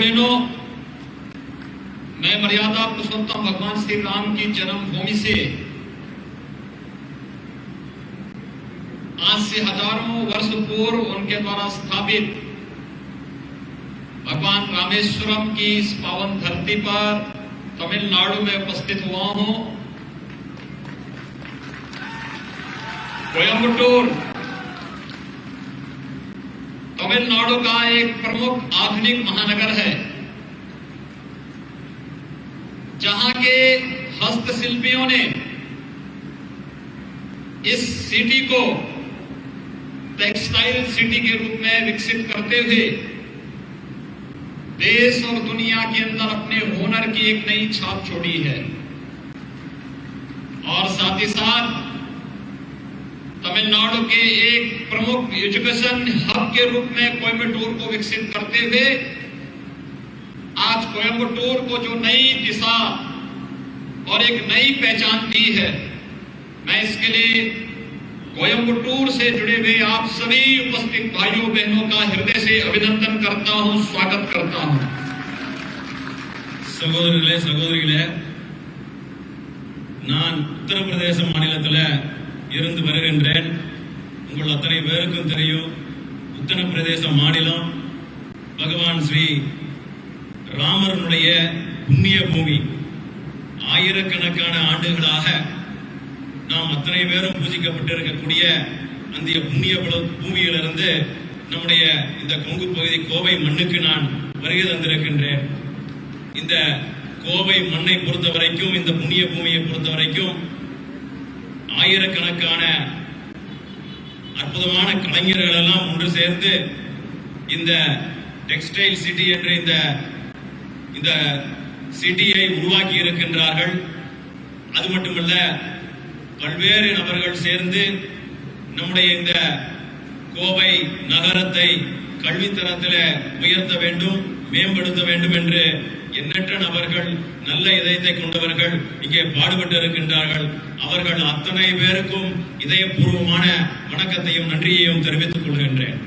बहनों, मैं मर्यादा पुरुषोत्तम भगवान श्री राम की जन्मभूमि से आज से हजारों वर्ष पूर्व उनके द्वारा स्थापित भगवान रामेश्वरम की इस पावन धरती पर तमिलनाडु में उपस्थित हुआ हूं। कोयम्बटूर तमिलनाडु का एक प्रमुख आधुनिक महानगर है, जहां के हस्तशिल्पियों ने इस सिटी को टेक्सटाइल सिटी के रूप में विकसित करते हुए देश और दुनिया के अंदर अपने हुनर की एक नई छाप छोड़ी है। और साथ ही साथ तमिलनाडु के एक प्रमुख एजुकेशन हब के रूप में कोयम्बटूर को विकसित करते हुए आज कोयम्बटूर को जो नई दिशा और एक नई पहचान दी है, मैं इसके लिए कोयम्बटूर से जुड़े हुए आप सभी उपस्थित भाइयों बहनों का हृदय से अभिनंदन करता हूं, स्वागत करता हूं। சகோதரர்களே சகோதரிகளே, நான் உத்தரப்பிரதேச மாநிலத்தில் இருந்து வருகின்றேன். உங்கள் அத்தனை பேருக்கும் தெரியும், உத்தரப்பிரதேச மாநிலம் பகவான் ஸ்ரீ ராமருடைய புண்ணிய பூமி. ஆயிரக்கணக்கான ஆண்டுகளாக நாம் அத்தனை பேரும் பூஜிக்கப்பட்டிருக்கக்கூடிய அந்த புண்ணிய பூமியிலிருந்து நம்முடைய இந்த கொங்கு பகுதி கோவை மண்ணுக்கு நான் வருகை தந்திருக்கின்றேன். இந்த கோவை மண்ணை பொறுத்த வரைக்கும், இந்த புண்ணிய பூமியை பொறுத்த வரைக்கும் ஆயிரக்கணக்கான அற்புதமான கலைஞர்கள் எல்லாம் ஒன்று சேர்ந்து இந்த டெக்ஸ்டைல் சிட்டி என்ற இந்த சிட்டியை உருவாக்கி இருக்கின்றார்கள். அது மட்டுமல்ல, பல்வேறு நபர்கள் சேர்ந்து நம்முடைய இந்த கோவை நகரத்தை கல்வித்தரத்தில் உயர்த்த வேண்டும், மேம்படுத்த வேண்டும் என்று எண்ணற்ற நபர்கள், நல்ல இதயத்தை கொண்டவர்கள் இங்கே பாடுபட்டு இருக்கின்றார்கள். அவர்கள் அத்தனை பேருக்கும் இதயபூர்வமான வணக்கத்தையும் நன்றியையும் தெரிவித்துக் கொள்கின்றேன்.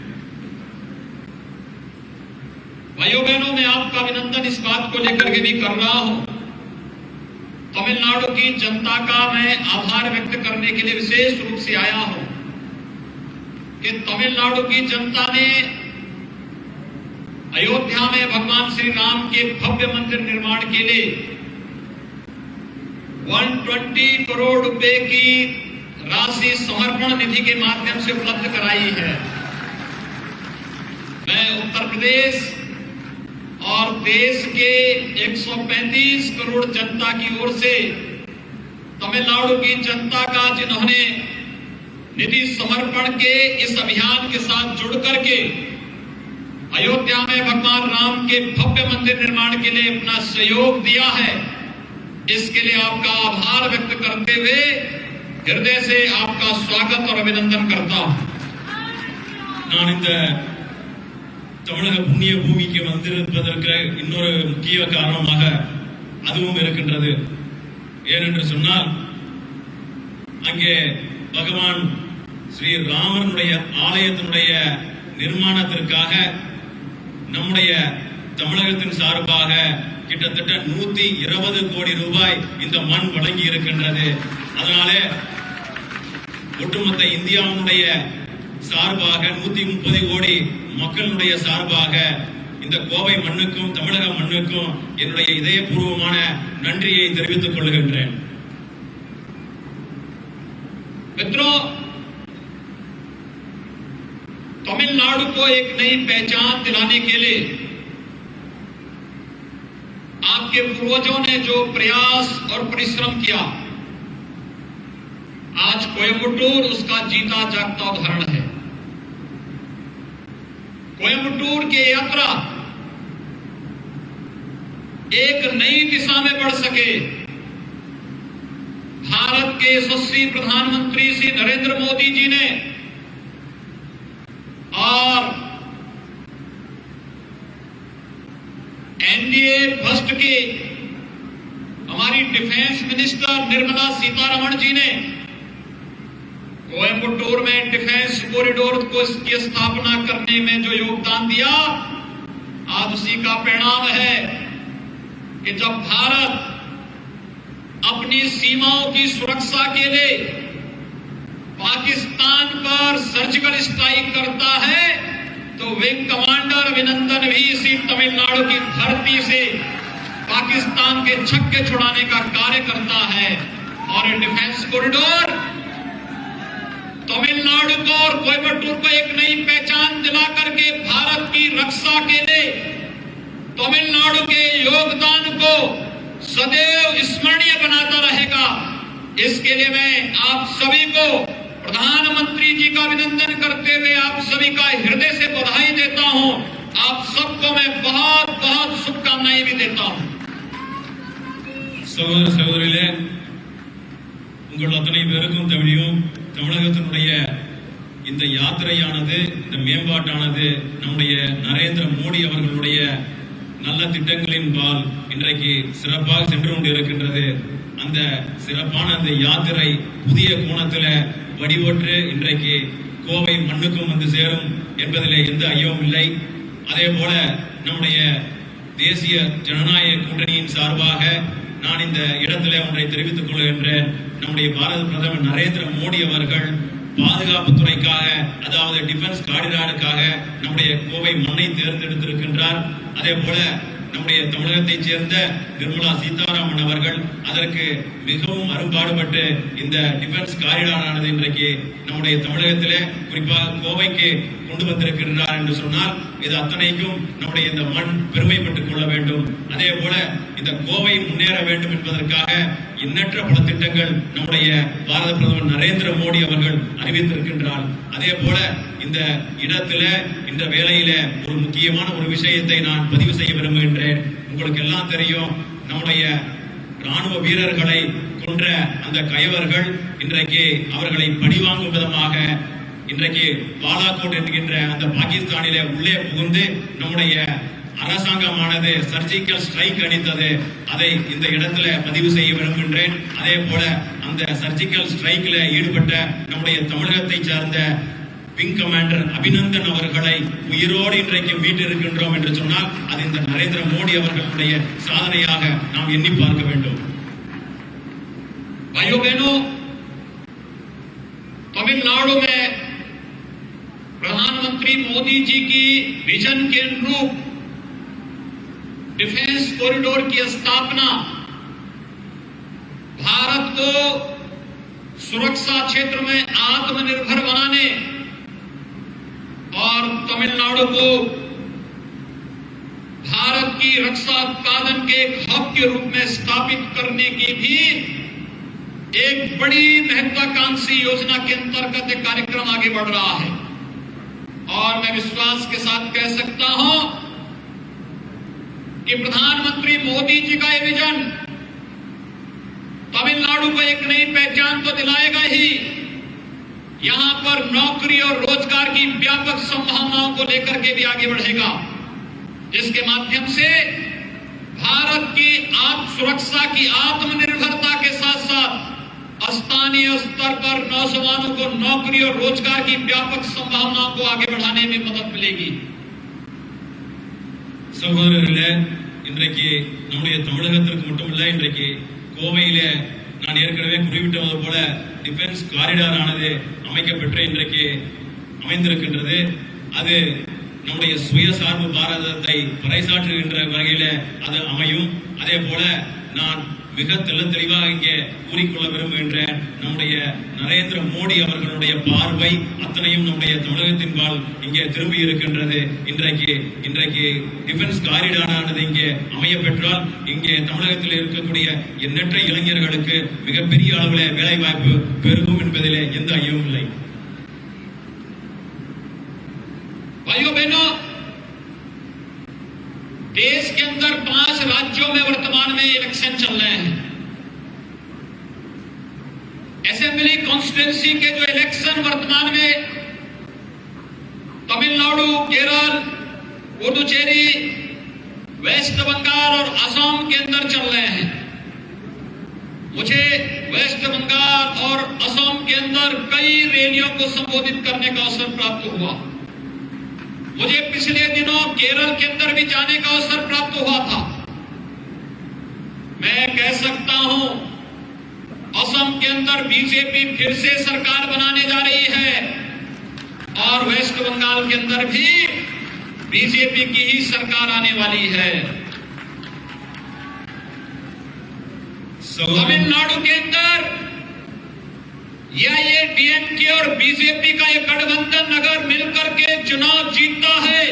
भाइयों बहनों, मैं आपका अभिनंदन इस बात को लेकर के भी कर रहा हूं। तमिलनाडु की जनता का मैं आभार व्यक्त करने के लिए विशेष रूप से आया हूं कि तमिलनाडु की जनता ने अयोध्या में भगवान श्री राम के भव्य मंदिर निर्माण के लिए 120 करोड़ रुपए की राशि समर्पण निधि के माध्यम से उपलब्ध कराई है। मैं उत्तर प्रदेश और देश के 135 करोड़ जनता की ओर से तमिलनाडु की जनता का, जिन्होंने निधि समर्पण के इस अभियान के साथ जुड़ करके अयोध्या में भगवान राम के भव्य मंदिर निर्माण के लिए अपना सहयोग दिया है, इसके लिए आपका आभार व्यक्त करते हुए हृदय से आपका स्वागत और अभिनंदन करता हूं। நான் இந்த தமிழக புண்ணிய பூமிக்கு வந்திருப்பதற்கு இன்னொரு முக்கிய காரணமாக அதுவும் இருக்கின்றது. ஏனென்று சொன்னால், அங்கே பகவான் ஸ்ரீ ராமனுடைய ஆலயத்தினுடைய நிர்மாணத்திற்காக நம்முடைய தமிழகத்தின் சார்பாக கிட்டத்தட்ட 120 கோடி ரூபாய் இந்த மண் வழங்கி இருக்கின்றது. அதனாலே ஒட்டுமொத்த இந்தியாவுடைய சார்பாக 130 கோடி மக்களுடைய சார்பாக இந்த கோவை மண்ணுக்கும் தமிழக மண்ணுக்கும் என்னுடைய இதயபூர்வமான நன்றியை தெரிவித்துக் கொள்கின்றேன். मित्रों, तमिलनाडु को एक नई पहचान दिलाने के लिए आपके पूर्वजों ने जो प्रयास और परिश्रम किया, आज कोयम्बटूर उसका जीता जागता उदाहरण है। कोयम्बटूर की यात्रा एक नई दिशा में बढ़ सके, भारत के यशस्वी प्रधानमंत्री श्री नरेंद्र मोदी जी ने और एनडीए फर्स्ट की हमारी डिफेंस मिनिस्टर निर्मला सीतारमण जी ने कोयम्बटूर में डिफेंस कॉरिडोर को इसकी स्थापना करने में जो योगदान दिया, आज उसी का परिणाम है कि जब भारत अपनी सीमाओं की सुरक्षा के लिए पाकिस्तान पर सर्जिकल स्ट्राइक करता है तो विंग कमांडर अभिनंदन भी इसी तमिलनाडु की धरती से पाकिस्तान के छक्के छुड़ाने का कार्य करता है। और ये डिफेंस कॉरिडोर तमिलनाडु को और कोयम्बटूर को एक नई पहचान दिला करके भारत की रक्षा के लिए तमिलनाडु के योगदान को सदैव स्मरणीय बनाता रहेगा। इसके लिए मैं आप सभी को प्रधानमंत्री जी का अभिनंदन करते हुए आप सभी का हृदय से बधाई देता हूं। आप सबको मैं बहुत बहुत शुभकामनाएं भी देता हूं। சகோதர சகோதரிகளே, உங்கள் அத்தனை பேருக்கும் தமிழகத்தினுடைய இந்த யாத்திரையானது, இந்த மேம்பாட்டானது நம்முடைய நரேந்திர மோடி அவர்களுடைய நல்ல திட்டங்களின் பால் இன்றைக்கு சிறப்பாக சென்று கொண்டிருக்கின்றது. அந்த சிறப்பான அந்த யாத்திரை புதிய கோணத்தில் வடிவற்று இன்றைக்கு கோவை மண்ணுக்கும் வந்து சேரும் என்பதிலே எந்த ஐயமும் இல்லை. அதே போல நம்முடைய தேசிய ஜனநாயக கூட்டணியின் சார்பாக நான் இந்த இடத்திலே ஒன்றை தெரிவித்துக் கொள்கின்றேன். நம்முடைய பாரத பிரதமர் நரேந்திர மோடி அவர்கள் பாதுகாப்புத்துறைக்காக, அதாவது டிஃபென்ஸ் காரிடாருக்காக நம்முடைய கோவை மண்ணை தேர்ந்தெடுத்திருக்கின்றார். அதே போல நம்முடைய தமிழகத்தைச் சேர்ந்த நிர்மலா சீதாராமன் அவர்கள் அதற்கு மிகவும் அரும்பாடுபட்டு இந்த டிஃபென்ஸ் காரிடாரானது இன்றைக்கு நம்முடைய தமிழகத்திலே குறிப்பாக கோவைக்கு கொண்டு வந்திருக்கிறார் என்று சொன்னால் இது அத்தனைக்கும் நம்முடைய இந்த மண் பெருமைப்பட்டுக் கொள்ள வேண்டும். அதே போல இந்த கோவை முன்னேற வேண்டும் என்பதற்காக எண்ணற்ற பல திட்டங்கள் நம்முடைய பாரத பிரதமர் நரேந்திர மோடி அவர்கள் அறிவித்திருக்கின்றார். அதே போல இந்த இடத்துல இந்த வேளையில ஒரு முக்கியமான ஒரு விஷயத்தை நான் பதிவு செய்ய விரும்புகின்றேன். உங்களுக்கு எல்லாம் தெரியும், நம்முடைய ராணுவ வீரர்களை கொன்ற அந்த கயவர்கள் இன்றைக்கு அவர்களை பழிவாங்கும் விதமாக இன்றைக்கு பாலாகோட் என்கின்ற அந்த பாகிஸ்தானிலே உள்ளே புகுந்து நம்முடைய அரசாங்கமானது சர்ஜிக்கல் ஸ்ட்ரைக் அளித்தது. அதை இந்த இடத்துல பதிவு செய்ய விரும்புகின்றேன். அதே போல அந்த சர்ஜிக்கல் ஸ்ட்ரைக்ல ஈடுபட்ட நம்முடைய தமிழகத்தை சார்ந்த விங் கமாண்டர் அபிநந்தன் அவர்களை உயிரோடு இன்றைக்கு மீட்டிருக்கின்றோம் என்று சொன்னால் அது இந்த நரேந்திர மோடி அவர்களுடைய சாதனையாக நாம் எண்ணி பார்க்க வேண்டும். भाइयों बहनों, तमिलनाडु में प्रधानमंत्री मोदी जी की विजन के अनुरूप डिफेंस कॉरिडोर की स्थापना भारत को सुरक्षा क्षेत्र में आत्मनिर्भर बनाने और तमिलनाडु को भारत की रक्षा उत्पादन के एक हब के रूप में स्थापित करने की भी एक बड़ी महत्वाकांक्षी योजना के अंतर्गत एक कार्यक्रम आगे बढ़ रहा है। और मैं विश्वास के साथ कह सकता हूं कि प्रधानमंत्री मोदी जी का ये विजन तमिलनाडु को एक नई पहचान तो दिलाएगा ही, यहां पर नौकरी और रोजगार की व्यापक संभावनाओं को लेकर के भी आगे बढ़ेगा, जिसके माध्यम से भारत की सुरक्षा की आत्मनिर्भरता के साथ साथ स्थानीय स्तर पर नौजवानों को नौकरी और रोजगार की व्यापक संभावनाओं को आगे बढ़ाने में मदद मिलेगी। சகோதரர்களே, இன்றைக்கு நம்முடைய தமிழகத்திற்கு மட்டுமல்ல, இன்றைக்கு கோவையில நான் ஏற்கனவே குறிப்பிட்டது போல டிஃபென்ஸ் காரிடார் ஆனது அமைக்கப்பெற்று இன்றைக்கு அமைந்திருக்கின்றது. அது நம்முடைய சுயசார்பு பாரதத்தை பறைசாற்றுகின்ற வகையில அது அமையும். அதே போல நான் மிக தெளிவாக இங்கே கூறிக்கொள்ள விரும்புகின்றேன். நம்முடைய நரேந்திர மோடி அவர்களுடைய பார்வை அத்தனையும் நம்முடைய தமிழகத்தின் பால் இங்கே திரும்பி இருக்கின்றது. இன்றைக்கு டிஃபென்ஸ் காரிடாரானது இங்கே அமைய பெற்றால் இங்கே தமிழகத்தில் இருக்கக்கூடிய எண்ணற்ற இளைஞர்களுக்கு மிகப்பெரிய அளவில் வேலை வாய்ப்பு பெருகும் என்பதிலே எந்த ஐயமும் இல்லை. भाइयों बहनों, देश के अंदर 5 राज्यों में वर्तमान में इलेक्शन चल रहे हैं। असेंबली कॉन्स्टिट्यूंसी के जो इलेक्शन वर्तमान में तमिलनाडु, केरल, पुडुचेरी, वेस्ट बंगाल और असम के अंदर चल रहे हैं। मुझे वेस्ट बंगाल और असम के अंदर कई रैलियों को संबोधित करने का अवसर प्राप्त हुआ। मुझे पिछले दिनों केरल के अंदर भी जाने का अवसर प्राप्त हुआ था। मैं कह सकता हूं असम के अंदर बीजेपी फिर से सरकार बनाने जा रही है और वेस्ट बंगाल के अंदर भी बीजेपी की ही सरकार आने वाली है। तमिलनाडु के अंदर ये डीएमके और बीजेपी का एक गठबंधन अगर मिलकर के चुनाव जीतता है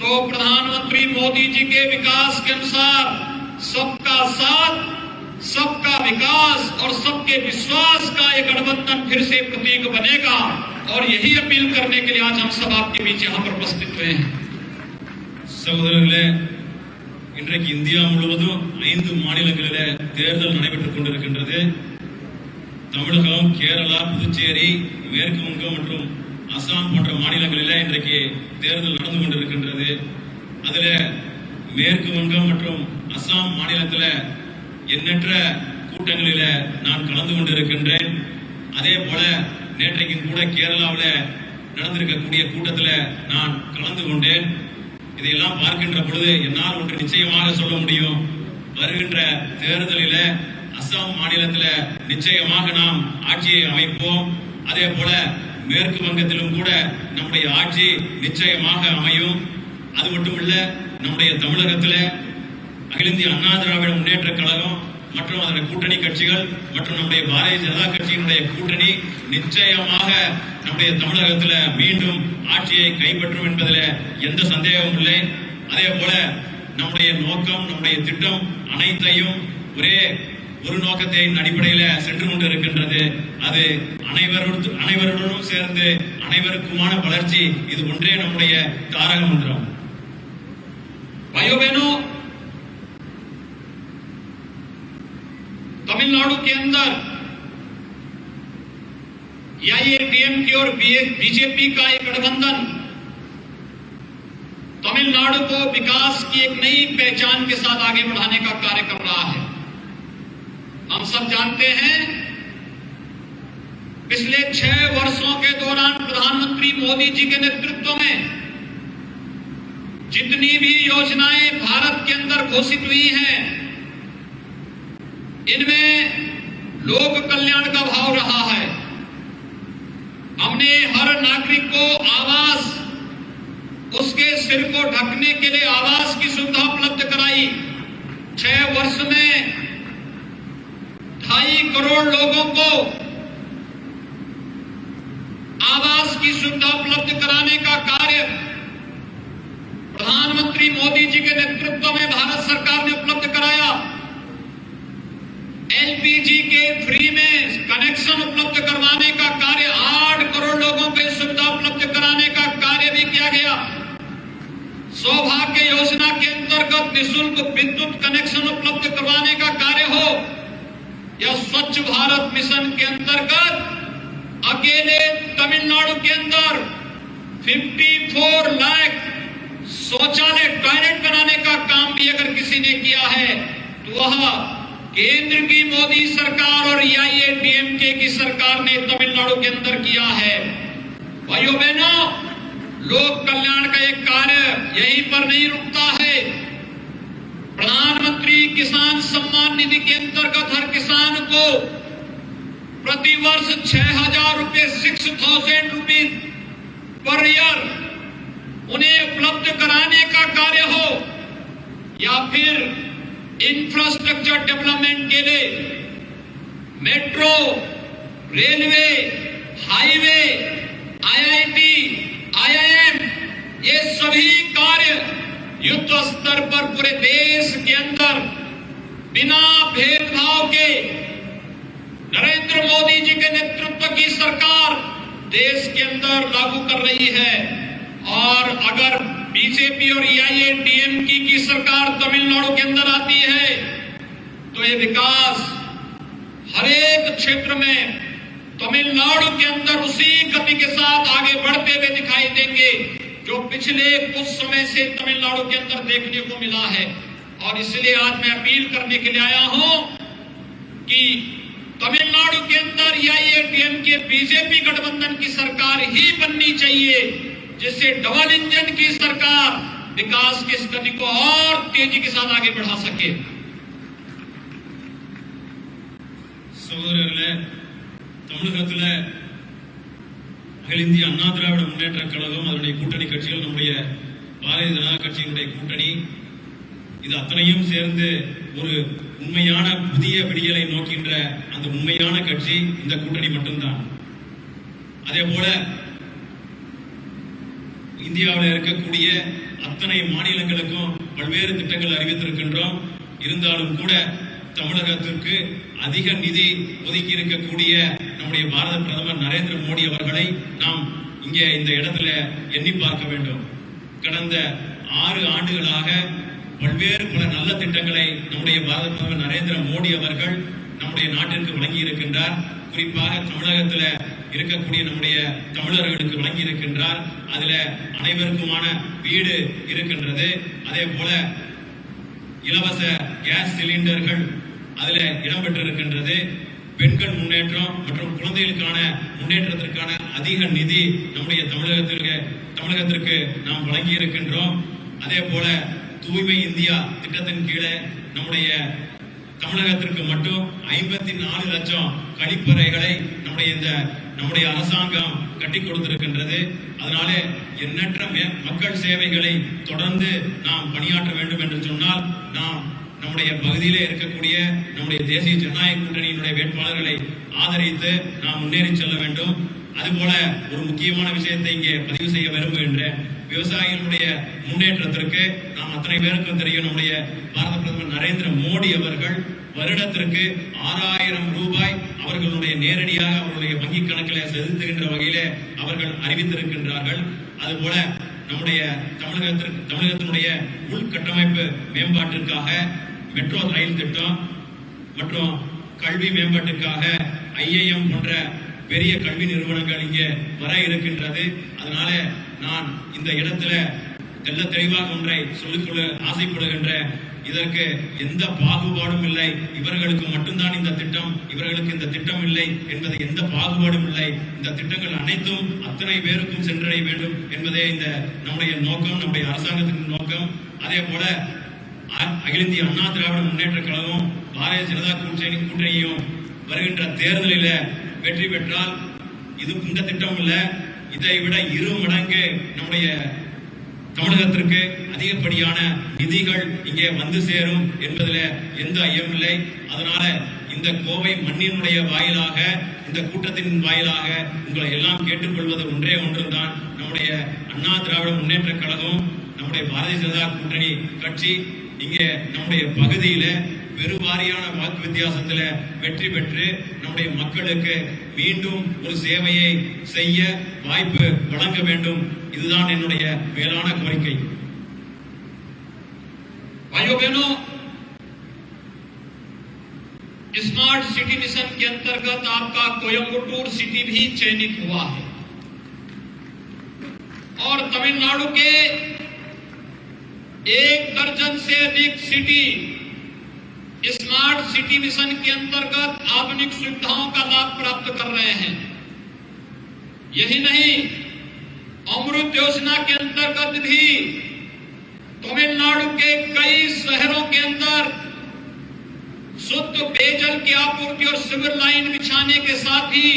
तो प्रधानमंत्री मोदी जी के विकास के अनुसार सबका साथ, सबका विकास और सबके विश्वास का एक गठबंधन फिर से प्रतीक बनेगा। और यही अपील करने के लिए आज हम सब आपके बीच यहां पर उपस्थित हुए हैं। சகோதரர்களே, இன்றைக்கு இந்தியா முழுவதும் 5 மாநிலங்களிலே தேர்தல் நடைபெற்றுக் கொண்டிருக்கின்றது. தமிழகம், கேரளா, புதுச்சேரி, மேற்கு வங்கம் மற்றும் அசாம் போன்ற மாநிலங்களிலே இன்றைக்கு தேர்தல் நடந்து கொண்டிருக்கின்றது. அதில் மேற்கு வங்கம் மற்றும் அசாம் மாநிலத்தில் எண்ணற்ற கூட்டங்களில் நான் கலந்து கொண்டிருக்கின்றேன். அதே போல நேற்றைக்கும் கூட கேரளாவில் நடந்திருக்கக்கூடிய கூட்டத்தில் நான் கலந்து கொண்டேன். இதையெல்லாம் பார்க்கின்ற பொழுது என்னால் ஒன்று நிச்சயமாக சொல்ல முடியும். வருகின்ற தேர்தலில் அசாம் மாநிலத்தில் நிச்சயமாக நாம் ஆட்சியை அமைப்போம். அதே போல மேற்கு வங்கத்திலும் கூட நம்முடைய ஆட்சி நிச்சயமாக அமையும். அது மட்டுமல்ல, நம்முடைய தமிழகத்தில் அகில இந்திய அண்ணா திராவிட முன்னேற்ற கழகம் மற்றும் அதன் கூட்டணி கட்சிகள் மற்றும் நம்முடைய பாரதிய ஜனதா கட்சியினுடைய கூட்டணி நிச்சயமாக நம்முடைய தமிழகத்தில் மீண்டும் ஆட்சியை கைப்பற்றும் என்பதில் எந்த சந்தேகமும் இல்லை. அதே போல நம்முடைய நோக்கம், நம்முடைய திட்டம் அனைத்தையும் ஒரு நோக்கத்தின் அடிப்படையில் சென்று கொண்டிருக்கின்றது. அது அனைவருடனும் சேர்ந்து அனைவருக்குமான வளர்ச்சி. இது ஒன்றே நம்முடைய தாரக மந்திரம். भाइयों बहनों, तमिलनाडु के अंदर एआईएडीएमके और बीजेपी का एक गठबंधन तमिलनाडु को विकास की एक नई पहचान के साथ आगे बढ़ाने का कार्य कर रहा है। हम सब जानते हैं पिछले 6 वर्षों के दौरान प्रधानमंत्री मोदी जी के नेतृत्व में जितनी भी योजनाएं भारत के अंदर घोषित हुई हैं, इनमें लोक कल्याण का भाव रहा है। हमने हर नागरिक को आवास, उसके सिर को ढकने के लिए आवास की सुविधा उपलब्ध कराई। 6 वर्ष में 2.5 करोड़ लोगों को आवास की सुविधा उपलब्ध कराने का कार्य प्रधानमंत्री मोदी जी के नेतृत्व में भारत सरकार ने उपलब्ध कराया। एलपीजी के फ्री में कनेक्शन उपलब्ध करवाने का कार्य 8 करोड़ लोगों को सुविधा उपलब्ध कराने का कार्य भी किया गया। सौभाग्य योजना के अंतर्गत निःशुल्क विद्युत कनेक्शन उपलब्ध करवाने का कार्य हो या स्वच्छ भारत मिशन के अंतर्गत अकेले तमिलनाडु के अंदर 54 लाख शौचालय टॉयलेट बनाने का काम भी अगर किसी ने किया है तो वह केंद्र की मोदी सरकार और एआईएडीएमके की सरकार ने तमिलनाडु के अंदर किया है। भाइयों बहनों, लोक कल्याण का एक कार्य यहीं पर नहीं रुकता है। प्रधानमंत्री किसान सम्मान निधि के अंतर्गत हर किसान को प्रतिवर्ष 6,000 रुपए 6,000 रुपीज पर ईयर उन्हें उपलब्ध कराने का कार्य हो या फिर इंफ्रास्ट्रक्चर डेवलपमेंट के लिए metro, railway, highway, IIT, IIM, ये सभी कार्य युद्ध स्तर पर पूरे देश के अंदर बिना भेदभाव के नरेंद्र मोदी जी के नेतृत्व की सरकार देश के अंदर लागू कर रही है। और अगर बीजेपी और एआईएडीएमके की सरकार तमिलनाडु के अंदर आती है तो ये विकास हर एक क्षेत्र में तमिलनाडु के अंदर उसी गति के साथ आगे बढ़ते हुए दिखाई देंगे जो पिछले कुछ समय से तमिलनाडु के अंदर देखने को मिला है। और इसलिए आज मैं अपील करने के लिए आया हूं कि तमिलनाडु के अंदर एआईएडीएमके बीजेपी गठबंधन की सरकार ही बननी चाहिए। जिससे डबल इंजन की सरकार विकास की गति को और तेजी के साथ आगे बढ़ा सके। சகோதரர்களே, தமிழகத்தில் அகில இந்திய அண்ணா திராவிட முன்னேற்ற கழகம் அதனுடைய கூட்டணி கட்சிகள் நம்முடைய பாரதிய ஜனதா கட்சியினுடைய கூட்டணி இது அத்தனையும் சேர்ந்து ஒரு உண்மையான புதிய விடியலை நோக்கின்ற அந்த உண்மையான கட்சி இந்த கூட்டணி மட்டும்தான். அதே போல இந்தியாவில் இருக்கக்கூடிய அத்தனை மாநிலங்களுக்கும் பல்வேறு திட்டங்கள் அறிவித்திருக்கின்றோம். இருந்தாலும் கூட தமிழகத்திற்கு அதிக நிதி ஒதுக்கி இருக்கக்கூடிய நம்முடைய பாரத பிரதமர் நரேந்திர மோடி அவர்களை நாம் இங்கே இந்த இடத்துல எண்ணி பார்க்க வேண்டும். கடந்த 6 ஆண்டுகளாக பல்வேறு பல நல்ல திட்டங்களை நம்முடைய பாரத பிரதமர் நரேந்திர மோடி அவர்கள் நம்முடைய நாட்டிற்கு வழங்கி இருக்கின்றார். குறிப்பாக தமிழகத்தில் இருக்கக்கூடிய நம்முடைய தமிழர்களுக்கு வழங்கி இருக்கின்றார். அதுல அனைவருக்குமான வீடு இருக்கின்றது. அதே போல இலவச கேஸ் சிலிண்டர்கள் அதுல இடம்பெற்றிருக்கின்றது. பெண்கள் முன்னேற்றம் மற்றும் குழந்தைகளுக்கான முன்னேற்றத்திற்கான அதிக நிதி நம்முடைய தமிழகத்திற்கு நாம் வழங்கி இருக்கின்றோம். அதே போல தூய்மை இந்தியா திட்டத்தின் கீழே நம்முடைய தமிழகத்திற்கு மட்டும் 54 லட்சம் கழிப்பறைகளை நம்முடைய அரசாங்கம் கட்டி கொடுத்திருக்கின்றது. அதனால எண்ணற்ற மக்கள் சேவைகளை தொடர்ந்து நாம் பணியாற்ற வேண்டும் என்று சொன்னால் நாம் நம்முடைய பகுதியிலே இருக்கக்கூடிய நம்முடைய தேசிய ஜனநாயக கூட்டணியினுடைய வேட்பாளர்களை ஆதரித்து நாம் முன்னேறி செல்ல வேண்டும். அதுபோல ஒரு முக்கியமான விஷயத்தை இங்கே பதிவு செய்ய விரும்புகின்றேன். விவசாயிகளுடைய முன்னேற்றத்திற்கு நாம் அத்தனை பேருக்கும் தெரியும், நம்முடைய பாரத பிரதமர் நரேந்திர மோடி அவர்கள் வருடத்திற்கு 6000 ரூபாய் அவர்களுடைய நேரடியாக அவருடைய வங்கி கணக்கில் செலுத்துகின்ற வகையிலே அவர்கள் அறிவித்திருக்கின்றார்கள். அதுபோல நம்முடைய தமிழகத்தினுடைய உள்கட்டமைப்பு மேம்பாட்டிற்காக மெட்ரோ ரயில் திட்டம் மற்றும் கல்வி மேம்பாட்டிற்காக IIM போன்ற பெரிய கல்வி நிறுவனங்கள் இங்கே வர இருக்கின்றது. அதனால நான் இந்த இடத்துல தெல்ல தெளிவாக ஒன்றை சொல்லிக்கொள்ள ஆசைப்படுகின்ற, இதற்கு எந்த பாகுபாடும் இல்லை, இவர்களுக்கு மட்டும்தான் இந்த திட்டம், இவர்களுக்கு இந்த திட்டம் இல்லை என்பது எந்த பாகுபாடும் இல்லை. இந்த திட்டங்கள் அனைத்தும் அத்தனை பேருக்கும் சென்றடைய வேண்டும் என்பதே இந்த நம்முடைய நோக்கம், நம்முடைய அரசாங்கத்தின் நோக்கம். அதே போல அகில இந்திய அண்ணா திராவிட முன்னேற்ற கழகம் பாரதிய ஜனதா கூட்டணியும் வருகின்ற தேர்தலில் வெற்றி பெற்றால் இது இந்த திட்டம் இல்ல, இதை விட 2 மடங்கு நம்முடைய தமிழகத்திற்கு அதிகப்படியான நிதிகள் இங்கே வந்து சேரும் என்பதில் எந்த ஐயம் இல்லை. அதனால இந்த கோவை மண்ணினுடைய வாயிலாக, இந்த கூட்டத்தின் வாயிலாக உங்களை எல்லாம் கேட்டுக்கொள்வது ஒன்றுதான். நம்முடைய அண்ணா திராவிட முன்னேற்ற கழகம், நம்முடைய பாரதிய ஜனதா கூட்டணி கட்சி இங்கே நம்முடைய பகுதியில பெருவாரியான வாக்கு வித்தியாசத்தில் வெற்றி பெற்று நம்முடைய மக்களுக்கு மீண்டும் ஒரு சேவையை செய்ய வாய்ப்பு வழங்க வேண்டும். இதுதான் என்னுடைய மேலான கோரிக்கை. भाइयों बहनों, स्मार्ट सिटी मिशन के अंतर्गत आपका कोयम्बटूर सिटी भी चयनित हुआ है और तमिलनाडु के 1 दर्जन से अधिक सिटी स्मार्ट सिटी मिशन के अंतर्गत आधुनिक सुविधाओं का लाभ प्राप्त कर रहे हैं। यही नहीं, अमृत योजना के अंतर्गत भी तमिलनाडु के कई शहरों के अंदर शुद्ध पेयजल की आपूर्ति और सीवर लाइन बिछाने के साथ ही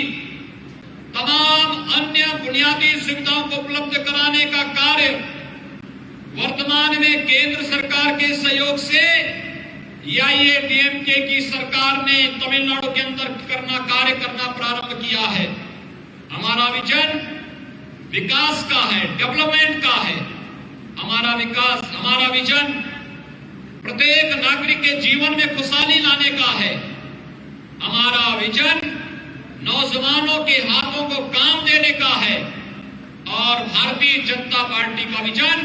तमाम अन्य बुनियादी सुविधाओं को उपलब्ध कराने का कार्य वर्तमान में केंद्र सरकार के सहयोग से AIADMK की सरकार ने तमिलनाडु के अंदर कार्य करना प्रारंभ किया है। हमारा विजन विकास का है, डेवलपमेंट का है। हमारा विजन प्रत्येक नागरिक के जीवन में खुशहाली लाने का है। हमारा विजन नौजवानों के हाथों को काम देने का है और भारतीय जनता पार्टी का विजन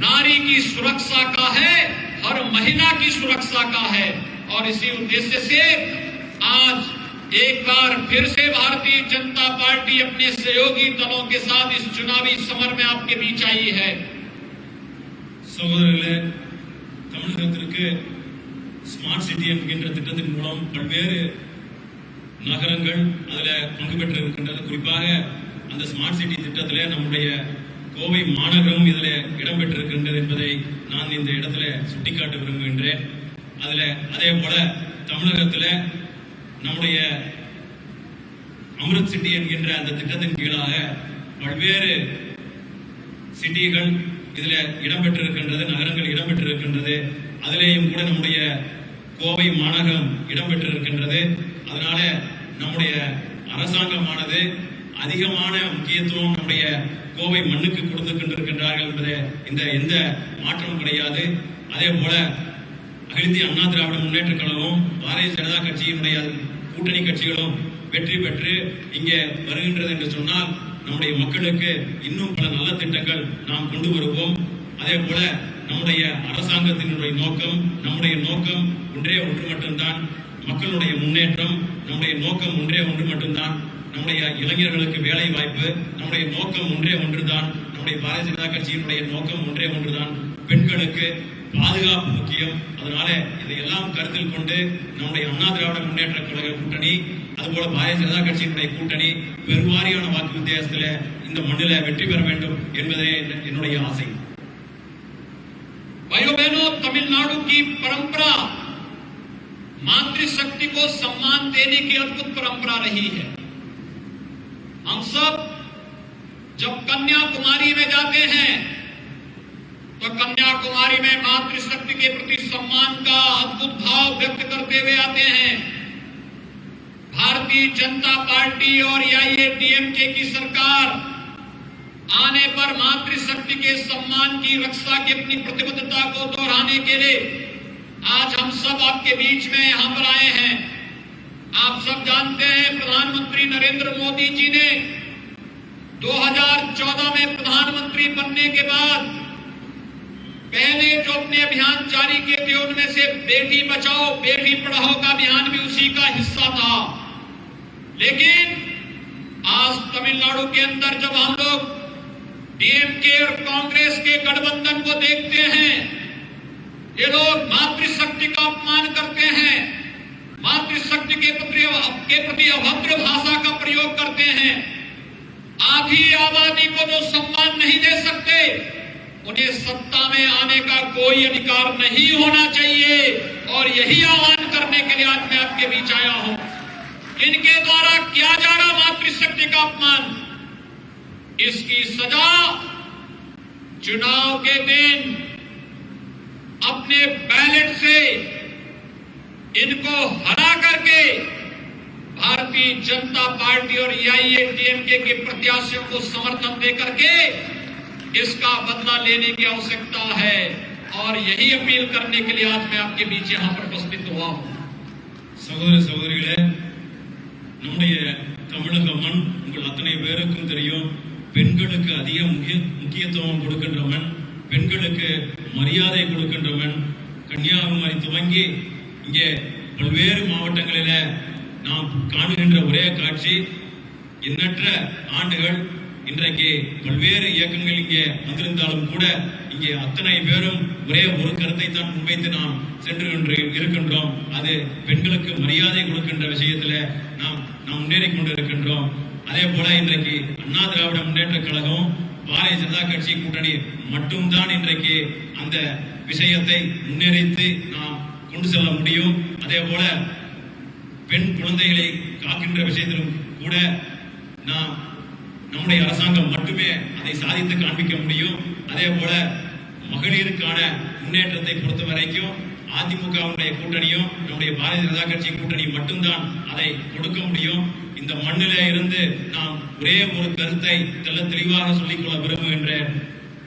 नारी की सुरक्षा का है, हर महिला की सुरक्षा का है। और इसी उद्देश्य से आज एक बार फिर से भारतीय जनता पार्टी अपने सहयोगी दलों के साथ इस चुनावी समर में आपके बीच आई है। சகோதரர்களே, தமிழகத்திற்கு ஸ்மார்ட் சிட்டி என்கின்ற திட்டத்தின் மூலம் பல்வேறு நகரங்கள் அதில் பங்கு பெற்று இருக்கின்றது. குறிப்பாக அந்த ஸ்மார்ட் சிட்டி திட்டத்தில் நம்முடைய கோவை மாநகரம் இதுல இடம்பெற்றிருக்கின்றது என்பதை நான் இந்த இடத்துல சுட்டிக்காட்ட விரும்புகின்றேன். அதுல அதே போல தமிழகத்துல நம்முடைய அமிர்த் சிட்டி என்கின்ற அந்த திட்டத்தின் கீழாக பல்வேறு சிட்டிகள் இதுல இடம்பெற்றிருக்கின்றது, நகரங்கள் இடம்பெற்றிருக்கின்றது. அதிலேயும் கூட நம்முடைய கோவை மாநகரம் இடம்பெற்றிருக்கின்றது. அதனால நம்முடைய அரசாங்கமானது அதிகமான முக்கியத்துவம் நம்முடைய கோவை மண்ணுக்கு கொடுத்து கொண்டிருக்கின்றார்கள் என்பது இந்த எந்த மாற்றமும் கிடையாது. அதே போல அகில இந்திய அண்ணா திராவிட முன்னேற்ற கழகம், பாரதிய ஜனதா கட்சியினுடைய கூட்டணி கட்சிகளும் வெற்றி பெற்று இங்கே வருகின்றது என்று சொன்னால் நம்முடைய மக்களுக்கு இன்னும் பல நல்ல திட்டங்கள் நாம் கொண்டு வருவோம். அதே போல நம்முடைய அரசாங்கத்தினுடைய நோக்கம், நம்முடைய நோக்கம் ஒன்றே ஒன்று மட்டும்தான், மக்களுடைய முன்னேற்றம். நம்முடைய நோக்கம் ஒன்றே ஒன்று மட்டும்தான், நம்முடைய இளைஞர்களுக்கு வேலை வாய்ப்பு. நம்முடைய நோக்கம் ஒன்றே ஒன்றுதான், நம்முடைய பாரதிய ஜனதா கட்சியினுடைய நோக்கம் ஒன்றே ஒன்றுதான், பெண்களுக்கு பாதுகாப்பு முக்கியம். அதனால இதையெல்லாம் கருத்தில் கொண்டு நம்முடைய அண்ணா திராவிட முன்னேற்ற கழக கூட்டணி, அதுபோல பாரதிய ஜனதா கட்சியினுடைய கூட்டணி பெருவாரியான வாக்கு வித்தியாசத்தில் இந்த மண்ணில வெற்றி பெற வேண்டும் என்பதே என்னுடைய ஆசை. भाइयों बहनों, तमिलनाडु की परंपरा मातृशक्ति को सम्मान देने की अद्भुत परंपरा रही है। हम सब जब कन्याकुमारी में जाते हैं तो कन्याकुमारी में मातृशक्ति के प्रति सम्मान का अद्भुत भाव व्यक्त करते हुए आते हैं। भारतीय जनता पार्टी और एआईएडीएमके की सरकार आने पर मातृशक्ति के सम्मान की रक्षा की अपनी प्रतिबद्धता को दोहराने के लिए आज हम सब आपके बीच में यहां पर आए हैं। आप सब जानते हैं प्रधानमंत्री नरेंद्र मोदी जी ने 2014 में प्रधानमंत्री बनने के बाद पहले जो अपने अभियान जारी किए थे उनमें से बेटी बचाओ बेटी पढ़ाओ का अभियान भी उसी का हिस्सा था। लेकिन आज तमिलनाडु के अंदर जब हम लोग डीएमके और कांग्रेस के गठबंधन को देखते हैं, ये लोग मातृशक्ति का अपमान करते हैं, मातृशक्ति के प्रति अभद्र भाषा का प्रयोग करते हैं। आधी आबादी को जो सम्मान नहीं दे सकते उन्हें सत्ता में आने का कोई अधिकार नहीं होना चाहिए। और यही आह्वान करने के लिए आज मैं आपके बीच आया हूं। इनके द्वारा किया जा रहा मातृशक्ति का अपमान, इसकी सजा चुनाव के दिन अपने बैलेट से इनको हरा करके भारतीय जनता पार्टी और एआईएडीएमके के प्रत्याशियों को समर्थन दे करके इसका बदला लेने की आवश्यकता है। और यही अपील करने के लिए आज मैं आपके बीच यहां पर उपस्थित हुआ हूं। சகோதர சகோதரிகளே, நம்முடைய தமிழக மண் உங்கள் அத்தனை பேருக்கும் தெரியும். பெண்களுக்கு அதிக முக்கியத்துவம் கொடுக்கின்ற மண், பெண்களுக்கு மரியாதை கொடுக்கின்ற மண். கன்னியாகுமரி துவங்கி இங்கே பல்வேறு மாவட்டங்களில நாம் காணுகின்ற ஒரே காட்சி, எண்ணற்ற ஆண்டுகள் இன்றைக்கு பல்வேறு இயக்கங்கள் இங்கே வந்திருந்தாலும் கூட இங்கே அத்தனை பேரும் ஒரே ஒரு கருத்தை தான் முன்வைத்து நாம் சென்று இருக்கின்றோம். அது பெண்களுக்கு மரியாதை கொடுக்கின்ற விஷயத்துல நாம் முன்னேறி கொண்டிருக்கின்றோம். அதே போல இன்றைக்கு அண்ணா திராவிட முன்னேற்ற கழகம், பாரதிய ஜனதா கட்சி கூட்டணி மட்டும்தான் இன்றைக்கு அந்த விஷயத்தை முன்னெடுத்து நாம் கொண்டு செல்ல முடியும். அதே போல பெண் குழந்தைகளை காக்கின்ற விஷயத்திலும் கூட நாம் நம்முடைய அரசாங்கம் மட்டுமே அதை சாதித்து காண்பிக்க முடியும். அதே போல மகளிருக்கான முன்னேற்றத்தை பொறுத்த வரைக்கும் அதிமுகவுடைய கூட்டணியும் நம்முடைய பாரதிய ஜனதா கட்சி கூட்டணி மட்டும்தான் அதை கொடுக்க முடியும். இந்த மண்ணிலே இருந்து நாம் ஒரே ஒரு கருத்தை தெல்ல தெளிவாக சொல்லிக்கொள்ள விரும்புகின்றேன்.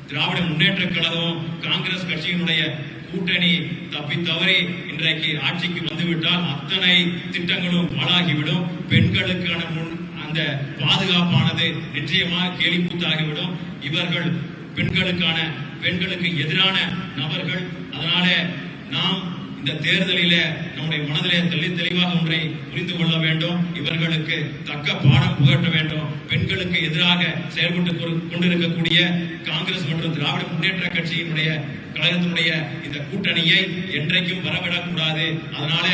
திராவிட முன்னேற்ற கழகம் காங்கிரஸ் கட்சியினுடைய கூட்டணி தப்பி தவறி இன்றைக்கு ஆட்சிக்கு வந்துவிட்டால் அத்தனை திட்டங்களும் பாழாகிவிடும். பெண்களுக்கான அந்த பாதுகாப்பானது நிச்சயமாக கேலிக்கூத்தாகிவிடும். இவர்கள் பெண்களுக்கு எதிரான நபர்கள். அதனால நாம் இந்த தேர்தலில நம்முடைய மனதிலே தெளிவாக ஒன்றை புரிந்து கொள்ள வேண்டும். இவர்களுக்கு தக்க பாடம் புகட்ட வேண்டும். பெண்களுக்கு எதிராக செயல்பட்டு கொண்டிருக்கக்கூடிய காங்கிரஸ் மற்றும் திராவிட முன்னேற்ற கட்சியினுடைய கழகத்தினுடைய இந்த கூட்டணியை என்றைக்கும் வரவிடக்கூடாது. அதனால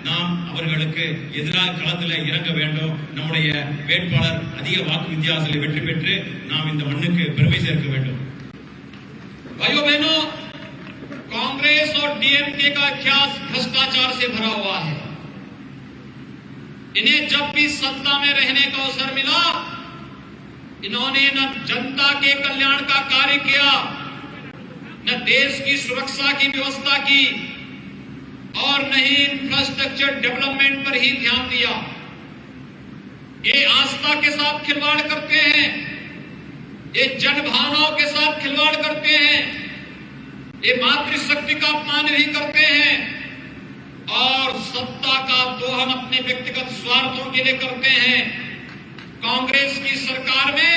நாம் அவர்களுக்கு எதிராக களத்தில் இறங்க வேண்டும். நம்முடைய வேட்பாளர் அதிக வாக்கு வித்தியாசத்தில் வெற்றி பெற்று நாம் இந்த மண்ணுக்கு பெருமை சேர்க்க வேண்டும். भाइयों बहनों, कांग्रेस और डीएमके का इतिहास भ्रष्टाचार से भरा हुआ है। इन्हें जब भी सत्ता में रहने का अवसर मिला, इन्होंने न जनता के कल्याण का कार्य किया, न देश की सुरक्षा की व्यवस्था की और न ही इंफ्रास्ट्रक्चर डेवलपमेंट पर ही ध्यान दिया। ये आस्था के साथ खिलवाड़ करते हैं, ये जनभावनाओं के साथ खिलवाड़ करते हैं, ये मातृशक्ति का अपमान भी करते हैं और सत्ता का दोहन अपने व्यक्तिगत स्वार्थों के लिए करते हैं। कांग्रेस की सरकार में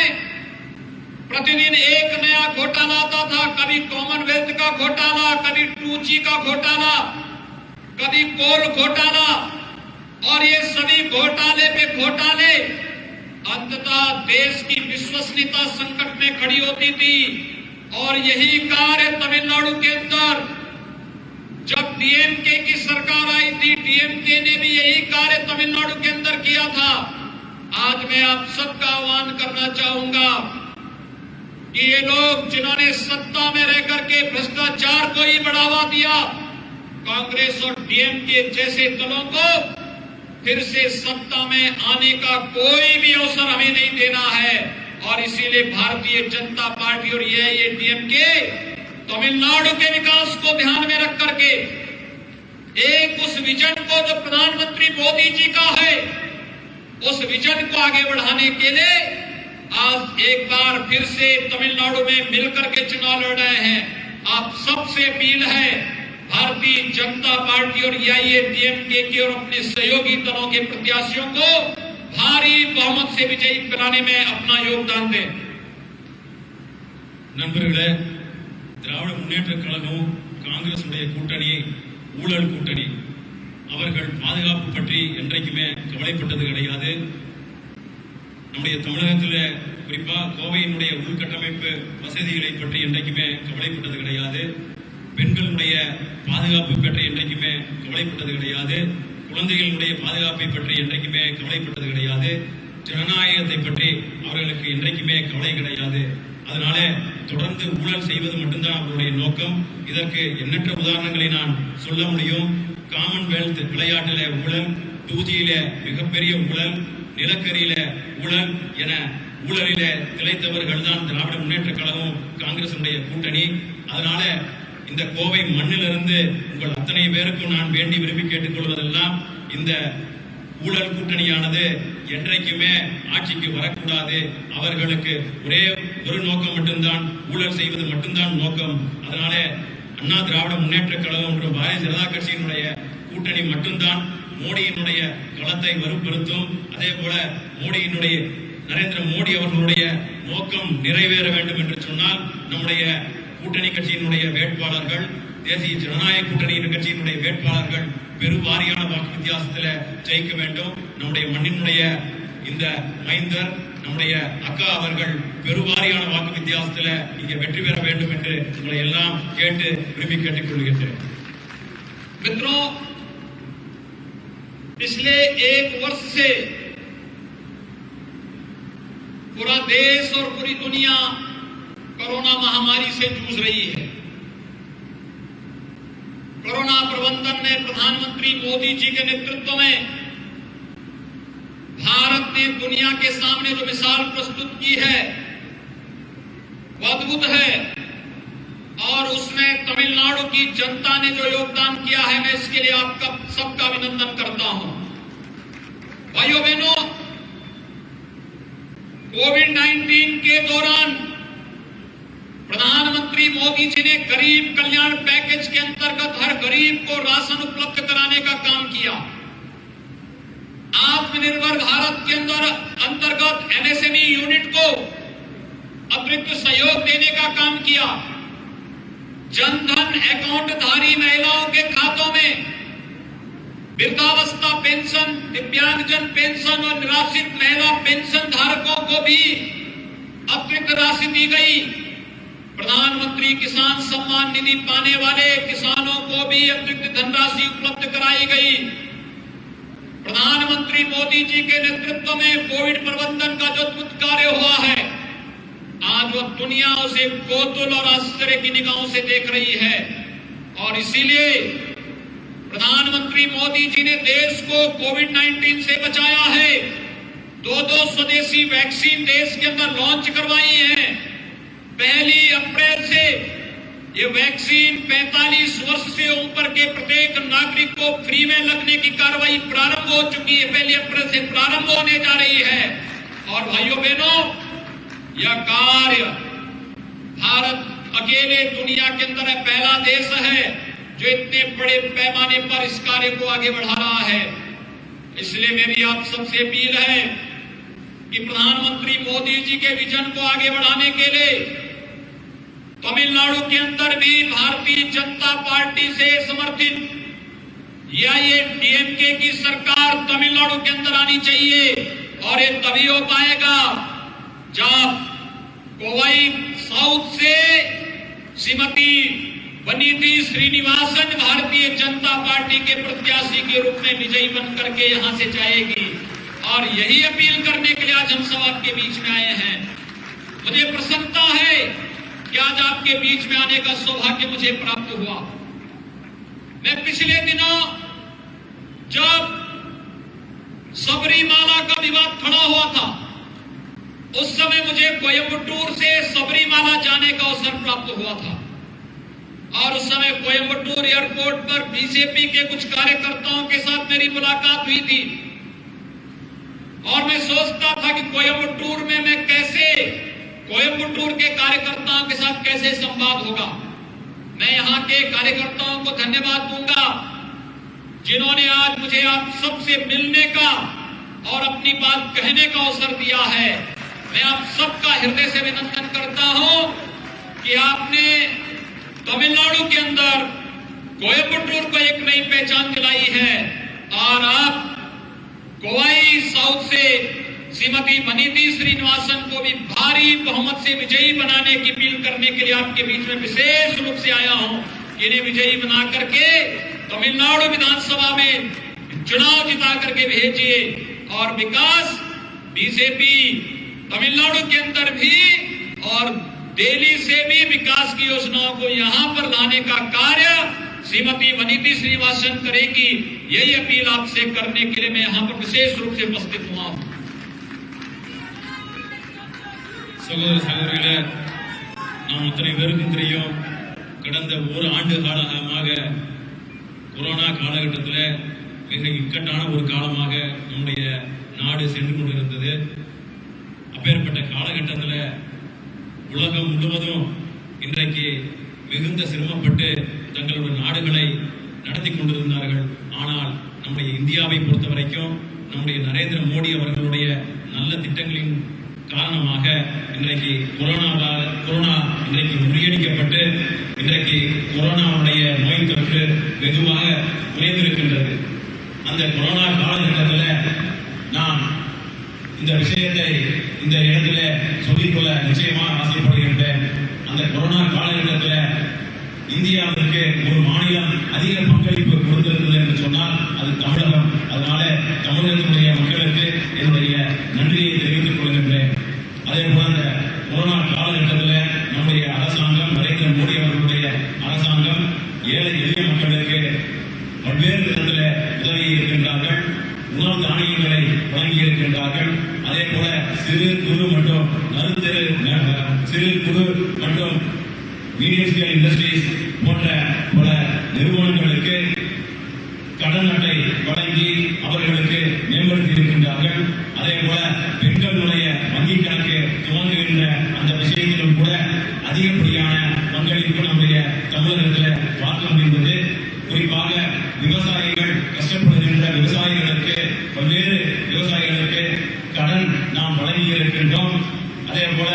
प्रतिदिन एक नया घोटाला आता था, कभी कॉमनवेल्थ का घोटाला, कभी 2G का घोटाला, कभी कोल घोटाला, और ये सभी घोटाले पे घोटाले अंततः देश की विश्वसनीयता संकट में खड़ी होती थी। और यही कार्य तमिलनाडु के अंदर जब डीएमके की सरकार आई थी, डीएमके ने भी यही कार्य तमिलनाडु के अंदर किया था। आज मैं आप सबका आह्वान करना चाहूंगा कि ये लोग जिन्होंने सत्ता में रह करके भ्रष्टाचार को ही बढ़ावा दिया, कांग्रेस और डीएमके जैसे दलों को फिर से सत्ता में आने का कोई भी अवसर हमें नहीं देना है। और इसीलिए भारतीय जनता पार्टी और ये डीएमके तमिलनाडु के विकास को ध्यान में रख करके एक उस विजन को जो प्रधानमंत्री मोदी जी का है, उस विजन को आगे बढ़ाने के लिए आज एक बार फिर से तमिलनाडु में मिलकर के चुनाव लड़ रहे हैं। आप सबसे अपील है, भारतीय जनता पार्टी और एआईएडीएमके की और अपने सहयोगी दलों के प्रत्याशियों को भारी बहुमत से विजयी बनाने में अपना योगदान दें। நண்பர்களே, திராவிட முன்னேற்ற கழகம் காங்கிரஸ் உடைய கூட்டணி ஊழல் கூட்டணி. அவர்கள் பாதுகாப்பு பற்றி என்றைக்குமே கவலைப்பட்டது கிடையாது. நம்முடைய தமிழகத்தில் குறிப்பா கோவையினுடைய உள்கட்டமைப்பு வசதிகளை பற்றி என்றைக்குமே கவலைப்பட்டது கிடையாது. பெண்களுடைய பாதுகாப்பு பற்றி என்றைக்குமே கவலைப்பட்டது கிடையாது. குழந்தைகளுடைய பாதுகாப்பை பற்றி என்றைக்குமே கவலைப்பட்டது கிடையாது. ஜனநாயகத்தை பற்றி அவர்களுக்கு என்றைக்குமே கவலை கிடையாது. அதனால தொடர்ந்து ஊழல் செய்வது மட்டும்தான் அவருடைய நோக்கம். இதற்கு எண்ணற்ற உதாரணங்களை நான் சொல்ல முடியும். காமன்வெல்த் விளையாட்டில ஊழல், 2Gயில மிகப்பெரிய ஊழல், நிலக்கரியில ஊழல் என ஊழலில திளைத்தவர்கள் தான் திராவிட முன்னேற்ற கழகம் காங்கிரஸ் கூட்டணி. அதனால இந்த கோவை மண்ணிலிருந்து உங்கள் அத்தனை பேருக்கும் நான் வேண்டி விரும்பி கேட்டுக்கொள்வதெல்லாம், இந்த ஊழல் கூட்டணியானது என்றைக்குமே ஆட்சிக்கு வரக்கூடாது. அவர்களுக்கு ஒரே ஒரு நோக்கம் மட்டும்தான், ஊழல் செய்வது மட்டும்தான் நோக்கம். அதனால அண்ணா திராவிட முன்னேற்ற கழகம் மற்றும் பாரதிய ஜனதா கட்சியினுடைய கூட்டணி மட்டும்தான் மோடியினுடைய களத்தை வலுப்படுத்தும். அதே போல மோடியினுடைய நரேந்திர மோடி அவர்களுடைய நோக்கம் நிறைவேற வேண்டும் என்று சொன்னால் நம்முடைய கூட்டணி கட்சியினுடைய வேட்பாளர்கள், தேசிய ஜனநாயக கூட்டணி கட்சியினுடைய வேட்பாளர்கள் பெருவாரியான வாக்கு வித்தியாசத்தில் ஜெயிக்க வேண்டும். நம்முடைய மண்ணினுடைய இந்த மைந்தர் நம்முடைய அக்கா அவர்கள் பெருவாரியான வாக்கு வித்தியாசத்தில் இங்கே வெற்றி பெற வேண்டும் என்று உங்களை எல்லாம் கேட்டு விரும்பி கேட்டுக் கொள்கின்றேன். मित्रों, पिछले एक वर्ष से पूरा देश और पूरी दुनिया कोरोना महामारी से जूझ रही है। कोरोना प्रबंधन में प्रधानमंत्री मोदी जी के नेतृत्व में भारत ने दुनिया के सामने जो मिसाल प्रस्तुत की है वो अद्भुत है, और उसमें तमिलनाडु की जनता ने जो योगदान किया है, मैं इसके लिए आपका सबका अभिनंदन करता हूं। भाइयों बहनों, कोविड-19 के दौरान प्रधानमंत्री मोदी जी ने गरीब कल्याण पैकेज के अंतर्गत हर गरीब को राशन उपलब्ध कराने का काम किया। आत्मनिर्भर भारत के अंतर्गत एमएसएमई यूनिट को अतिरिक्त सहयोग देने का काम किया। जनधन अकाउंट धारी महिलाओं के खातों में वृद्धावस्था पेंशन, दिव्यांगजन पेंशन और निराश्रित महिला पेंशन धारकों को भी अतिरिक्त राशि दी गई। प्रधानमंत्री किसान सम्मान निधि पाने वाले किसानों को भी अतिरिक्त धनराशि उपलब्ध कराई गई। प्रधानमंत्री मोदी जी के नेतृत्व में कोविड प्रबंधन का जो अद्भुत कार्य हुआ है, आज वह दुनिया उसे कौतूहल और आश्चर्य की निगाहों से देख रही है। और इसीलिए प्रधानमंत्री मोदी जी ने देश को कोविड-19 से बचाया है। 2 स्वदेशी वैक्सीन देश के अंदर लॉन्च करवाई है। 1 अप्रैल से ये वैक्सीन 45 वर्ष से ऊपर के प्रत्येक नागरिक को फ्री में लगने की कार्रवाई प्रारंभ हो चुकी है। 1 अप्रैल से प्रारंभ होने जा रही है। और भाइयों बहनों, यह कार्य भारत अकेले दुनिया के अंदर पहला देश है जो इतने बड़े पैमाने पर इस कार्य को आगे बढ़ा रहा है। इसलिए मेरी आप सबसे अपील है कि प्रधानमंत्री मोदी जी के विजन को आगे बढ़ाने के लिए तमिलनाडु के अंदर भी भारतीय जनता पार्टी से समर्थित एआईएडीएमके की सरकार तमिलनाडु के अंदर आनी चाहिए। और ये तभी हो पाएगा जब कोवाई साउथ से श्रीमती वनिति श्रीनिवासन भारतीय जनता पार्टी के प्रत्याशी के रूप में विजयी बन करके यहां से जाएगी। और यही अपील करने के लिए आज हम सब आपके बीच में आए हैं। मुझे प्रसन्नता है कि आज आपके बीच में आने का सौभाग्य मुझे प्राप्त हुआ। मैं पिछले दिनों जब सबरीमाला का विवाद खड़ा हुआ था, उस समय मुझे कोयम्बटूर से सबरीमाला जाने का अवसर प्राप्त हुआ था। और उस समय कोयम्बटूर एयरपोर्ट पर बीजेपी के कुछ कार्यकर्ताओं के साथ मेरी मुलाकात हुई थी। और मैं सोचता था कि कोयम्बटूर में मैं कैसे कोयम्बटूर के कार्यकर्ताओं के साथ कैसे संवाद होगा। मैं यहाँ के कार्यकर्ताओं को धन्यवाद दूंगा जिन्होंने आज मुझे आप सबसे मिलने का और अपनी बात कहने का अवसर दिया है। मैं आप सबका हृदय से अभिनंदन करता हूं कि आपने तमिलनाडु के अंदर कोयम्बटूर को एक नई पहचान दिलाई है। और आप कोवाई साउथ से श्रीमती वनिति श्रीनिवासन को भी भारी बहुमत से विजयी बनाने की अपील करने के लिए आपके बीच में विशेष रूप से आया हूं। इन्हें विजयी बना करके तमिलनाडु विधानसभा में चुनाव जिता करके भेजिए। और विकास बीजेपी तमिलनाडु के अंदर भी और दिल्ली से भी विकास की योजनाओं को यहां पर लाने का कार्य श्रीमती वनिति श्रीनिवासन करेगी। यही अपील आपसे करने के लिए मैं यहां पर विशेष रूप से उपस्थित हुआ हूं। சகோதர சகோதரிகளே, நாம் அத்தனை பேருக்கும் தெரியும், கடந்த ஒரு ஆண்டு காலமாக கொரோனா காலகட்டத்தில் மிக இக்கட்டான ஒரு காலமாக நம்முடைய நாடு சென்று கொண்டிருந்தது. அப்பேற்பட்ட காலகட்டத்தில் உலகம் முழுவதும் இன்றைக்கு மிகுந்த சிரமப்பட்டு தங்களுடைய நாடுகளை நடத்தி கொண்டிருந்தார்கள். ஆனால் நம்முடைய இந்தியாவை பொறுத்த வரைக்கும் நம்முடைய நரேந்திர மோடி அவர்களுடைய நல்ல திட்டங்களின் காரணமாக இன்றைக்கு கொரோனா இன்றைக்கு முறியடிக்கப்பட்டு இன்றைக்கு கொரோனாவுடைய நோய் தொற்று வெகுவாக குறைந்திருக்கின்றது. அந்த கொரோனா காலகட்டத்தில் நான் இந்த விஷயத்தை இந்த இடத்துல சொல்லிக்கொள்ள நிச்சயமாக ஆசைப்படுகின்றேன். அந்த கொரோனா காலகட்டத்தில் இந்தியாவிற்கு ஒரு மாநிலம் அதிக பங்களிப்பு கொடுத்திருந்தது என்று சொன்னால் அது தமிழகம். அதனால தமிழகத்தினுடைய மக்களுக்கு என்னுடைய நன்றியை தெரிவித்துக் கொள்கின்றேன். அதே போல அந்த கொரோனா காலகட்டத்தில் நம்முடைய அரசாங்கம், நரேந்திர மோடி அவர்களுடைய அரசாங்கம் ஏழை எளிய மக்களுக்கு பல்வேறு விதத்தில் உதவி இருக்கின்றார்கள். உணவு தானியங்களை வழங்கி இருக்கின்றார்கள். அதே போல சிறு குறு மற்றும் மீடியம் ஸ்கேல் இண்டஸ்ட்ரீஸ் போன்ற பல நிறுவனங்களுக்கு கடன் அட்டை வழங்கி அவர்களுக்கு மேம்படுத்தி இருக்கின்றார்கள். அதே போல பெண்களுடைய வங்கி கணக்கு துவங்குகின்ற அந்த விஷயத்திலும் கூட அதிகப்படியான பங்களிப்பு நம்முடைய தமிழகத்தில் பார்க்க முடிந்தது. குறிப்பாக விவசாயிகள் கஷ்டப்படுகின்ற விவசாயிகளுக்கு பல்வேறு விவசாயிகளுக்கு கடன் நாம் வழங்கி இருக்கின்றோம். அதே போல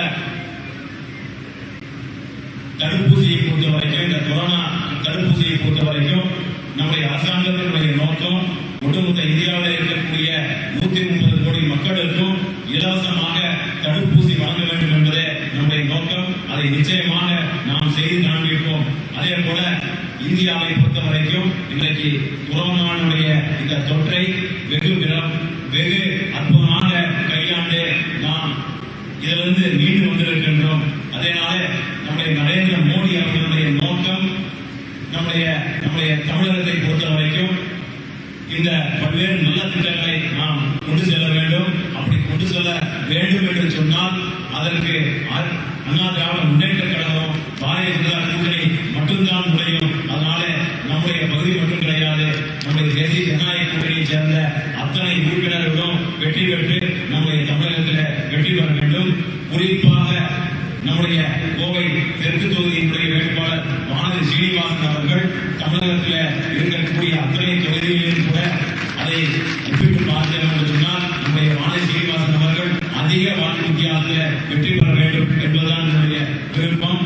தடுப்பூசியை பொறுத்த வரைக்கும், இந்த கொரோனா தடுப்பூசியை பொறுத்த வரைக்கும் நம்முடைய அரசாங்கத்தினுடைய நோக்கம் ஒட்டுமொத்த இந்தியாவில் இருக்கக்கூடிய 130 கோடி மக்களுக்கும் இலவசமாக தடுப்பூசி வழங்க வேண்டும் என்பதே நம்முடைய நோக்கம். அதை நிச்சயமாக நாம் செய்து காண்பிப்போம். அதே போல இந்தியாவை பொறுத்த வரைக்கும் இன்றைக்கு கொரோனாவுடைய இந்த தொற்றை வெகு அற்புதமாக கையாண்டு நாம் இதிலிருந்து மீண்டு வந்திருக்கின்றோம். அதனால நம்முடைய நரேந்திர மோடி அவர்களுடைய நோக்கம் நம்முடைய தமிழகத்தை பொறுத்த வரைக்கும் இந்த பல்வேறு நல்ல திட்டங்களை நாம் கொண்டு செல்ல வேண்டும். அப்படி கொண்டு செல்ல வேண்டும் என்று சொன்னால் அதற்கு அண்ணா திராவிட முன்னேற்ற கழகம் பாரதிய ஜனதா கூட்டணி மட்டும்தான் முடியும். அதனால நம்முடைய பகுதி மட்டும் கிடையாது, நம்முடைய தேசிய ஜனநாயக கூட்டணியை சேர்ந்த அத்தனை உறுப்பினர்களும் வெற்றி பெற்று நம்முடைய தமிழகத்தில் வெற்றி பெற வேண்டும். குறிப்பாக நம்முடைய கோவை தெற்கு தொகுதியினுடைய வேட்பாளர் வானதி சீனிவாசன் அவர்கள் தமிழகத்தில் இருக்கக்கூடிய அத்தனை தொகுதிகளிலும் கூட அதை ஒப்பிட்டு பார்த்தேன் என்று சொன்னால் நம்முடைய வானதி சீனிவாசன் அவர்கள் அதிக வாக்கு வித்தியாசத்தில் வெற்றி பெற வேண்டும் என்பதுதான் என்னுடைய விருப்பம்.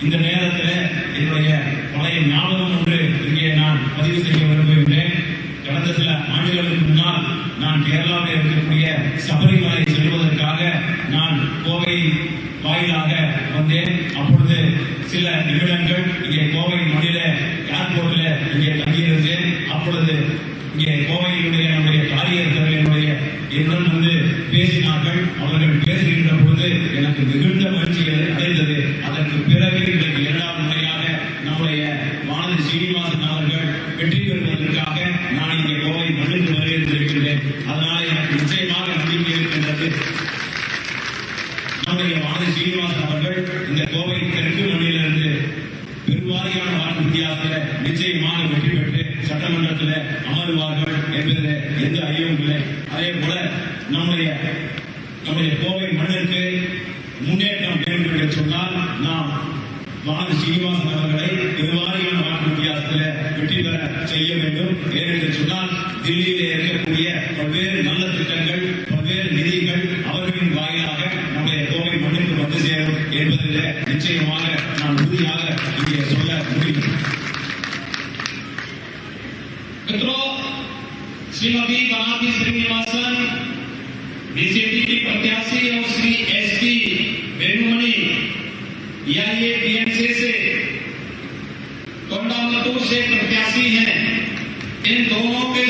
இந்த நேரத்தில் என்னுடைய பழைய ஞாபகம் ஒன்று இங்கே நான் பதிவு செய்ய விரும்புகின்றேன். கடந்த சில ஆண்டுகளுக்கு முன்னால் நான் கேரளாவில் இருக்கக்கூடிய சபரிமலை செல்வதற்காக நான் கோவை வாயிலாக வந்தேன். அப்பொழுது சில நிமிடங்கள் இங்கே கோவை மண்ணில ஏர்போர்ட்ல இங்கே தங்கியிருந்தேன். அப்பொழுது இங்கே கோவையினுடைய நம்முடைய காரியர்கள் என்னுடன் வந்து பேசினார்கள். அவர்கள் பேசுகின்ற பொழுது எனக்கு மிகுந்த மகிழ்ச்சி அடைந்தது. அதற்கு பிறகு இன்றைக்கு இரண்டாவது முறையாக நம்முடைய வானதி சீனிவாசன் அவர்கள் வெற்றி பெறுவதற்காக நான் இங்கே கோவை மண்ணுக்கு வருகின்றேன். அதனால எனக்கு நிச்சயமாக நம்பிக்கை இருக்கின்றது. நம்முடைய வானதி சீனிவாசன் அவர்கள் இந்த கோவை தெற்கு மண்ணிலிருந்து பெருவாரியான வாக்கு வித்தியாசத்தில் நிச்சயமாக வெற்றி பெற்று சட்டமன்றத்தில் அமருவார்கள் என்பதில் எந்த ஐயமும் இல்லை. அதே போல நம்முடைய கோவை மண்ணிற்கு முன்னேற்றம் வேண்டும் என்று சொன்னால் நாம் வானதி சீனிவாசன் அவர்களை பெருவாரியான வாக்கு வித்தியாசத்தில் வெற்றி பெற செய்ய வேண்டும். ஏனென்று சொன்னால் தில்லியிலே இருக்கக்கூடிய பல்வேறு நல்ல திட்டங்கள், பல்வேறு நிதிகள் அவர்களின் வாயிலாக நம்முடைய கோவை மண்ணுக்கு வந்து சேரும் என்பதில் நிச்சயமாக நான் உறுதியாக இங்கே சொல்ல முடியும். मित्रों, श्रीमती वानति श्रीनिवासन बीजेपी की प्रत्याशी और श्री एसपी वेणुमणि या ये बीएमसी से कोंडामतूर से प्रत्याशी हैं। इन दोनों के